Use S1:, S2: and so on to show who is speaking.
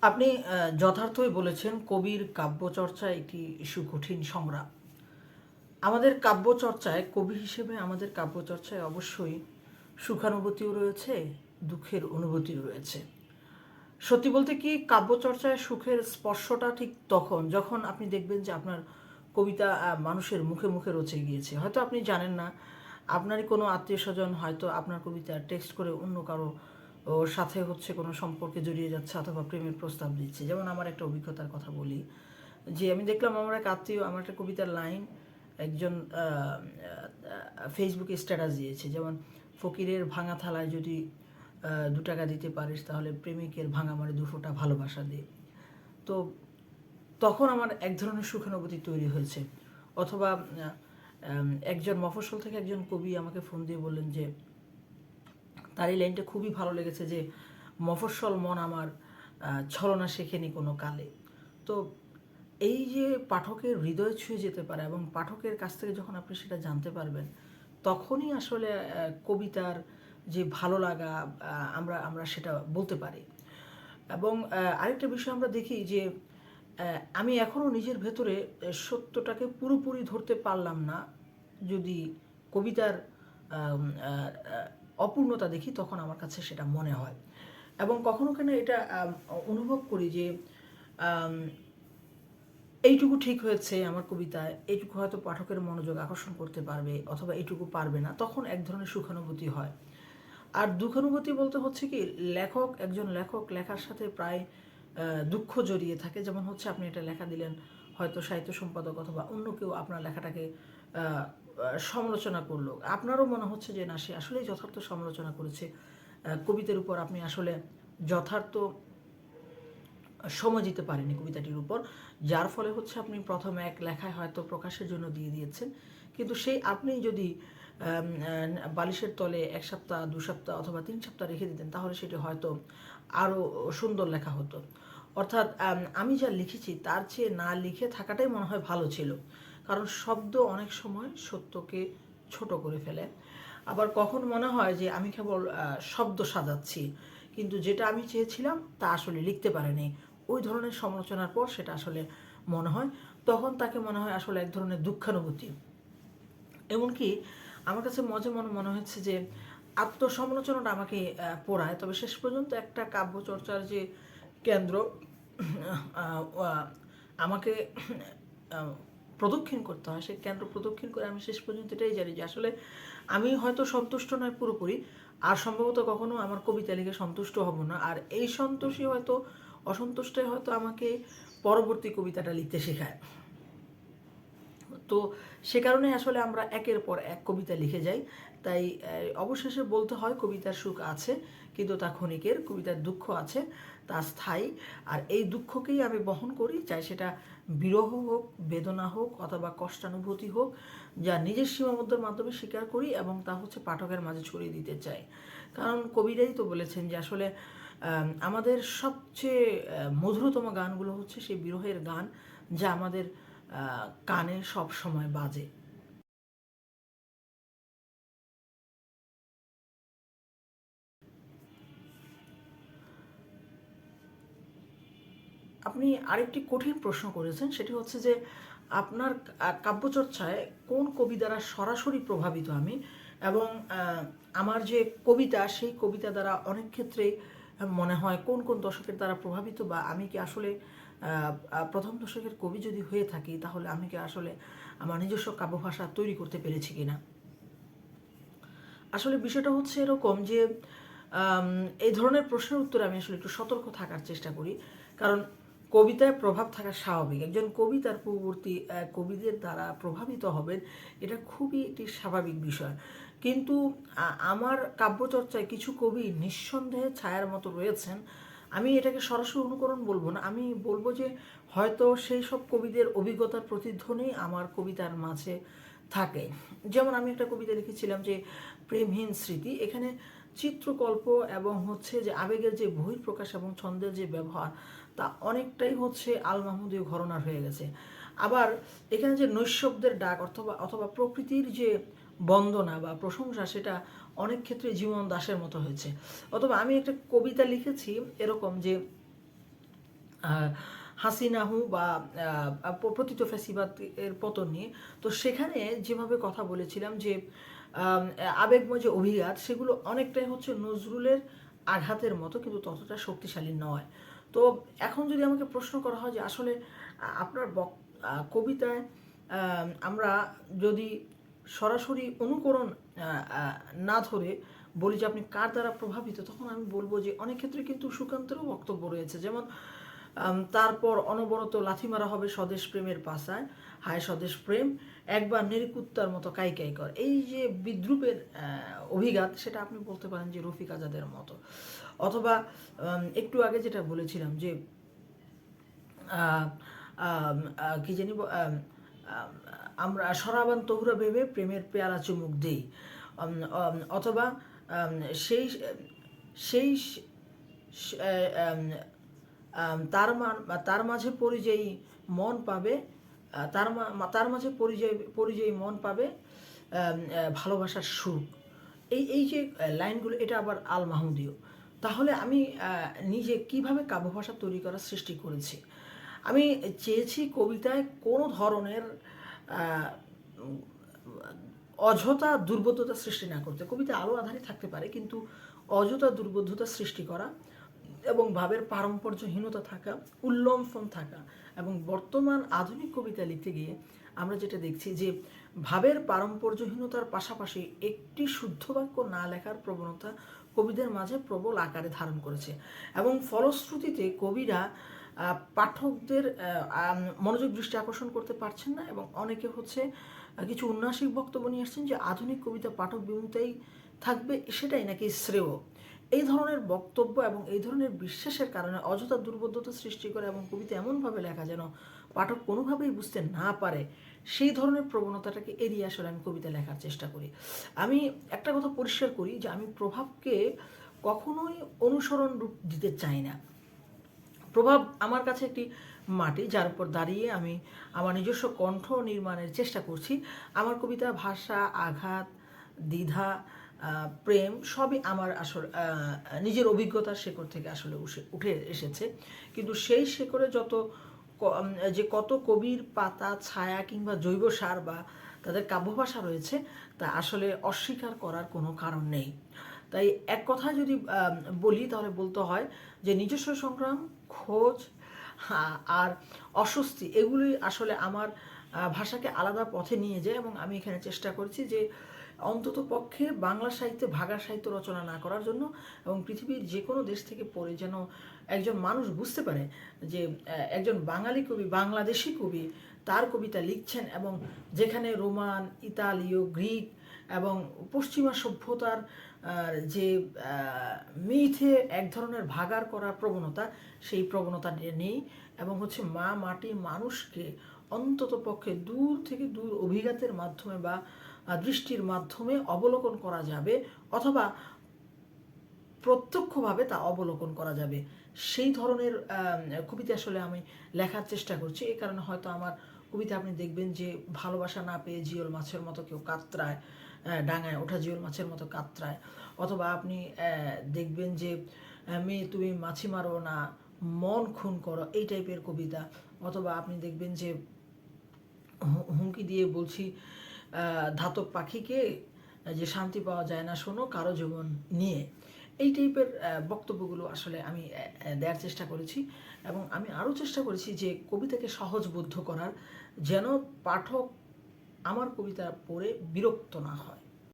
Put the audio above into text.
S1: আপনি যথার্থই বলেছেন, কবির কাব্যচর্চা একটি সুকঠিন সংগ্রাম। আমাদের কাব্যচর্চায়, কবি হিসেবে আমাদের কাব্যচর্চায় অবশ্যই সুখানুভূতিও রয়েছে, দুঃখের অনুভূতিও রয়েছে। সত্যি বলতে কি, কাব্যচর্চায় সুখের স্পর্শটা ঠিক তখন যখন আপনি দেখবেন যে আপনার কবিতা মানুষের মুখে মুখে রচে গিয়েছে। হয়তো আপনি জানেন না, আপনারই কোনো আত্মীয় স্বজন হয়তো আপনার কবিতা টেক্সট করে অন্য কারো ওর সাথে কোনো সম্পর্কে জড়িয়ে যাচ্ছে অথবা প্রেমের প্রস্তাব দিচ্ছে। যেমন আমার একটা অভিজ্ঞতার কথা বলি, যে আমি দেখলাম আমার এক আত্মীয় আমার একটা কবিতার লাইন একজন ফেসবুকে স্ট্যাটাস দিয়েছে। যেমন, ফকিরের ভাঙা থালায় যদি 2 টাকা দিতে পারিস, তাহলে প্রেমিকের ভাঙা মারে 2 ফোঁটা ভালোবাসা দে। তো তখন আমার এক ধরনের সুখানুভূতি তৈরি হয়েছে। অথবা একজন মফস্বল থেকে একজন কবি আমাকে ফোন দিয়ে বললেন যে তার এই লাইনটা খুবই ভালো লেগেছে, যে মফস্বল মন আমার ছলনা শেখেনি কোনো কালে। তো এই যে পাঠকের হৃদয় ছুঁয়ে যেতে পারে এবং পাঠকের কাছ থেকে যখন আপনি সেটা জানতে পারবেন, তখনই আসলে কবিতার যে ভালো লাগা আমরা আমরা সেটা বলতে পারি। এবং আরেকটা বিষয় আমরা দেখি যে আমি এখনও নিজের ভেতরে সত্যটাকে পুরোপুরি ধরতে পারলাম না। যদি কবিতার আম, আহ, আহ, অপূর্ণতা দেখি, তখন আমার কাছে সেটা মনে হয়। এবং কখনো কেন এটা অনুভব করি যে আম, এইটুকু ঠিক হয়েছে আমার কবিতায়, এইটুকু হয়তো পাঠকের মনোযোগ আকর্ষণ করতে পারবে অথবা এইটুকু পারবে না, তখন এক ধরনের সুখানুভূতি হয়। আর দুঃখানুভূতি বলতে হচ্ছে কি, একজন লেখক লেখার সাথে প্রায় দুঃখ জড়িয়ে থাকে। যেমন আপনি এটা লেখা দিলেন, হয়তো সাহিত্য সম্পাদক অথবা অন্য কেউ আপনার লেখাটাকে সমালোচনা করলো, আপনারও মনে হচ্ছে যে না, সে আসলেই যথার্থ সমালোচনা করেছে, কবিতার উপর আপনি আসলে যথার্থ সময় দিতে পারেনি কবিতাটির উপর, যার ফলে আপনি প্রথম এক লেখায় হয়তো প্রকাশের জন্য দিয়ে দিয়েছেন, কিন্তু সেই আপনি যদি বালিশের তলে 1 সপ্তাহ 2 সপ্তাহ অথবা 3 সপ্তাহ রেখে দিতেন, তাহলে সেটি হয়তো আরও সুন্দর লেখা হতো। অর্থাৎ আমি যা লিখেছি তার চেয়ে না লিখে থাকাটাই মনে হয় ভালো ছিল। কারণ শব্দ অনেক সময় সত্যকে ছোট করে ফেলে। আবার কখন মনে হয় যে আমি কেবল শব্দ সাজাচ্ছি, কিন্তু যেটা আমি চেয়েছিলাম তা আসলে লিখতে পারিনি। ওই ধরনের সমালোচনার পর সেটা আসলে মনে হয়, তখন তাকে মনে হয় আসলে এক ধরনের দুঃখানুভূতি। এমনকি আমার কাছে মনে হচ্ছে যে আত্মসমালোচনাটা আমাকে পোড়ায়, তবে শেষ পর্যন্ত একটা কাব্যচর্চার যে কেন্দ্র আমাকে প্রদক্ষিণ করতে হয়, সেই কেন্দ্র প্রদক্ষিণ করে আমি শেষ পর্যন্ত এটাই জানি যে আসলে আমি হয়তো সন্তুষ্ট নয় পুরোপুরি, আর সম্ভবত কখনো আমার কবিতা লিখে সন্তুষ্ট হব না। আর এই সন্তোষই হয়তো, অসন্তুষ্টই হয়তো আমাকে পরবর্তী কবিতাটা লিখতে শেখায়। তো সে কারণে আসলে আমরা একের পর এক কবিতা লিখে যাই। তাই অবশেষে বলতে হয়, কবিতার সুখ আছে কিন্তু তা ক্ষণিকের, কবিতার দুঃখ আছে তা স্থায়ী। আর এই দুঃখকেই আমি বহন করি, চাই সেটা বিরহ হোক, বেদনা হোক অথবা কষ্টানুভূতি হোক, যা নিজের সীমাবদ্ধের মাধ্যমে স্বীকার করি এবং তা পাঠকের মাঝে ছড়িয়ে দিতে চাই। কারণ কবিরাই তো বলেছেন যে আসলে আমাদের সবচেয়ে মধুরতম গানগুলো সেই বিরহের গান, যা আমাদের কানে সব সময় বাজে। আপনি আরেকটি কঠিন প্রশ্ন করেছেন, সেটি যে আপনার কাব্যচর্চায় কোন কবি দ্বারা সরাসরি প্রভাবিত আমি, এবং আমার যে কবিতা, সেই কবিতা দ্বারা অনেক ক্ষেত্রেই মনে হয় কোন কোন দশকের দ্বারা প্রভাবিত, বা আমি কি আসলে প্রথম দশকের কবি যদি হয়ে থাকি, তাহলে আমি কি আসলে আমার নিজস্ব কাব্যভাষা তৈরি করতে পেরেছি কিনা। আসলে বিষয়টা এরকম যে এই ধরনের প্রশ্নের উত্তরে আমি আসলে একটু সতর্ক থাকার চেষ্টা করি। কারণ কবিতায় প্রভাব থাকা স্বাভাবিক, একজন কবি তার পূর্ববর্তী কবিদের দ্বারা প্রভাবিত হবেন, এটা খুবই একটি স্বাভাবিক বিষয়। কিন্তু আমার কাব্যচর্চায় কিছু কবি নিঃসন্দেহে ছায়ার মতো রয়েছেন। আমি এটাকে সরাসরি অনুকরণ বলবো না, আমি বলবো যে হয়তো সেই সব কবিদের অভিজ্ঞতার প্রতিধ্বনি আমার কবিতার মাঝে থাকে। যেমন আমি একটা কবিতা লিখেছিলাম যে প্রেমহীন স্মৃতি, এখানে চিত্রকল্প এবং যে আবেগের যে বহিঃপ্রকাশ এবং ছন্দের যে ব্যবহার, তা অনেকটাই আল মাহমুদীয় ঘরানার হয়ে গেছে। আবার এখানে যে নৈশব্দের ডাক অথবা অথবা প্রকৃতির যে বন্দনা বা প্রশংসা, সেটা অনেক ক্ষেত্রে জীবন দাসের মতো হয়েছে। অথবা আমি একটা কবিতা লিখেছি এরকম যে হাসিনাহু বা পতিত ফ্যাসিবাদ এর পতন নিয়ে। তো সেখানে যেভাবে কথা বলেছিলাম যে আবেগময় যে অভিঘাত সেগুলো অনেকটাই হচ্ছে নজরুলের আঘাতের মতো, কিন্তু ততটা শক্তিশালী নয়। তো এখন যদি আমাকে প্রশ্ন করা হয় যে আসলে আপনার কবিতায় আমরা যদি সরাসরি অনুকরণ না ধরে বলি যে আপনি কার দ্বারা প্রভাবিত, তখন আমি বলবো যে অনেক ক্ষেত্রে কিন্তু সুকান্তেরও বক্তব্য রয়েছে। যেমন তারপর অনবরত লাথি মারা হবে স্বদেশ প্রেমের পাশায়, হায় স্বদেশ প্রেম একবার নেরিকুত্তার মতো কাই কাই কর। এই যে বিদ্রুপের অভিঘাত, সেটা আপনি বলতে পারেন যে রফিক আজাদের মতো। অথবা একটু আগে যেটা বলেছিলাম যে কি জানি আমরা সরাবান তহুরা ভেবে প্রেমের পেয়ালা চুমুক দেই। অথবা সেই সেই তার মাঝে পরিযায়ী মন পাবে, তার মাঝে পরিযায়ী মন পাবে ভালোবাসার সুখ। এই যে লাইনগুলো, এটা আবার আল মাহমুদীয়। তাহলে আমি নিজে কিভাবে কাব্যভাষা তৈরি করার সৃষ্টি করেছি? আমি চেয়েছি কবিতায় কোনো ধরনের অযথা দুর্বোধ্যতা সৃষ্টি না করতে। কবিতা আলো আধারে থাকতে পারে, কিন্তু অযথা দুর্বোধ্যতা সৃষ্টি করা এবং ভাবের পারম্পর্যহীনতা থাকা, উল্লম্ফন থাকা। এবং বর্তমান আধুনিক কবিতা লিখতে গিয়ে আমরা যেটা দেখছি যে ভাবের পারম্পর্যহীনতার পাশাপাশি একটি শুদ্ধ বাক্য না লেখার প্রবণতা কবিদের মাঝে প্রবল আকারে ধারণ করেছে, এবং ফলশ্রুতিতে কবিরা পাঠকদের মনোযোগ দৃষ্টি আকর্ষণ করতে পারছেন না, এবং অনেকে হচ্ছে কিছু উন্নাসিক বক্তব্য নিয়ে আসছেন যে আধুনিক কবিতা পাঠক বিমুখতাই থাকবে, সেটাই নাকি শ্রেয়। এই ধরনের বক্তব্য এবং এই ধরনের বিশ্বাসের কারণে অযথা দুর্বোধ্যতা সৃষ্টি করে এবং কবিতা এমনভাবে লেখা যেন পাঠক কোনোভাবেই বুঝতে না পারে, সেই ধরনের প্রবণতাটাকে এড়িয়ে আসলে আমি কবিতা লেখার চেষ্টা করি। আমি একটা কথা পরিষ্কার করি যে আমি প্রভাবকে কখনোই অনুসরণ রূপ দিতে চাই না। প্রভাব আমার কাছে একটি মাটি, যার উপর দাঁড়িয়ে আমি আমার নিজস্ব কণ্ঠ নির্মাণের চেষ্টা করছি। আমার কবিতা ভাষা, আঘাত, দ্বিধা, প্রেম সবই আমার আসলে নিজের অভিজ্ঞতার শেকড় থেকে আসলে উঠে এসেছে। কিন্তু সেই শেকড়ে যে কত কবির পাতা, ছায়া কিংবা জৈব সার বা তাদের কাব্যভাষা রয়েছে, তা আসলে অস্বীকার করার কোনো কারণ নেই। তাই এক কথায় যদি বলি তাহলে বলতে হয় যে নিজস্ব সংগ্রাম, খোঁজ আর অস্বস্তি এগুলি আসলে আমার ভাষাকে আলাদা পথে নিয়ে যায়, এবং আমি এখানে চেষ্টা করছি যে অন্তত পক্ষে বাংলা সাহিত্যে ভাগা সাহিত্য রচনা না করার জন্য, এবং পৃথিবীর যে কোনো দেশ থেকে পড়ে যেন একজন মানুষ বুঝতে পারে যে একজন বাঙালি কবি, বাংলাদেশি কবি তার কবিতা লিখছেন, এবং যেখানে রোমান, ইতালীয়, গ্রিক এবং পশ্চিমা সভ্যতার যে মিথে এক ধরনের ভাগার করার প্রবণতা, সেই প্রবণতা নেই, এবং হচ্ছে মা মাটি মানুষকে অন্তত পক্ষে দূর থেকে দূর অভিঘাতের মাধ্যমে বা দৃষ্টির মাধ্যমে অবলোকন করা যাবে, অথবা প্রত্যক্ষভাবে তা অবলোকন করা যাবে, সেই ধরনের কবিতা আসলে আমি লেখার চেষ্টা করছি। এই কারণে হয়তো আমার কবিতা আপনি দেখবেন যে ভালোবাসা না পেয়ে জিওল মাছের মতো কেউ কাতরায়, ডাঙায় ওঠা জিওল মাছের মতো কাতরায়, অথবা আপনি দেখবেন যে মেয়ে তুমি মাছি মারো না, মন খুন করো, এই টাইপের কবিতা। অথবা আপনি দেখবেন যে হুমকি দিয়ে বলছি ধাতব পাখিকে যে শান্তি পাওয়া যায় না শোনো কারো জীবন নিয়ে, এই টাইপের বক্তব্যগুলো আসলে আমি দেওয়ার চেষ্টা করেছি। এবং আমি আরও চেষ্টা করেছি যে কবিতাকে সহজবোধ্য করার, যেন পাঠক আমার কবিতা পড়ে বিরক্ত না হয়।